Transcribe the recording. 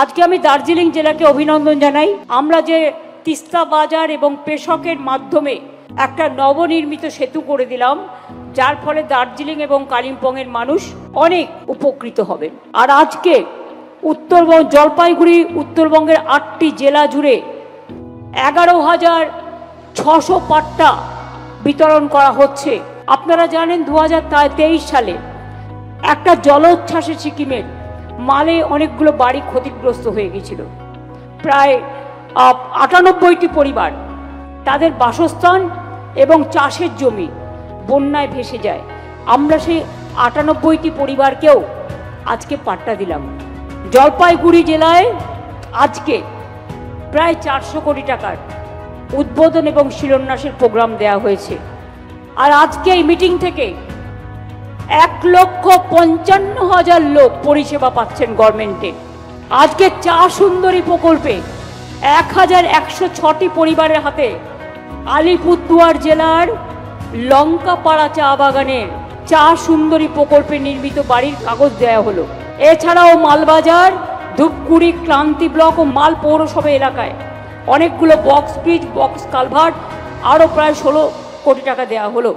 আজকে আমি দার্জিলিং জেলাকে অভিনন্দন জানাই। আমরা যে তিস্তা বাজার এবং পেশকের মাধ্যমে একটা নবনির্মিত সেতু করে দিলাম, যার ফলে দার্জিলিং এবং কালিম্পংয়ের মানুষ অনেক উপকৃত হবেন। আর আজকে উত্তরবঙ্গ জলপাইগুড়ি উত্তরবঙ্গের 8টি জেলা জুড়ে 11,600 পাট্টা বিতরণ করা হচ্ছে। আপনারা জানেন 2023 সালে একটা জলোচ্ছ্বাসে সিকিমের মালে অনেকগুলো বাড়ি ক্ষতিগ্রস্ত হয়ে গিয়েছিল। প্রায় 98টি পরিবার, তাদের বাসস্থান এবং চাষের জমি বন্যায় ভেসে যায়। আমরা সেই 98টি পরিবারকেও আজকে পাট্টা দিলাম। জলপাইগুড়ি জেলায় আজকে প্রায় 400 কোটি টাকার উদ্বোধন এবং শিলান্যাসের প্রোগ্রাম দেওয়া হয়েছে। আর আজকে এই মিটিং থেকে 1,55,000 লোক পরিষেবা পাচ্ছেন গভর্নমেন্টে। আজকে চা সুন্দরী প্রকল্পে 1,106টি পরিবারের হাতে আলিপুরদুয়ার জেলার লঙ্কাপাড়া চা বাগানের চা সুন্দরী প্রকল্পে নির্মিত বাড়ির কাগজ দেওয়া হলো। এছাড়াও মালবাজার, ধূপগুড়ি, ক্রান্তি ব্লক ও মাল পৌরসভা এলাকায় অনেকগুলো বক্স ব্রিজ, বক্স কালভার্ট, আরও প্রায় 16 কোটি টাকা দেওয়া হলো।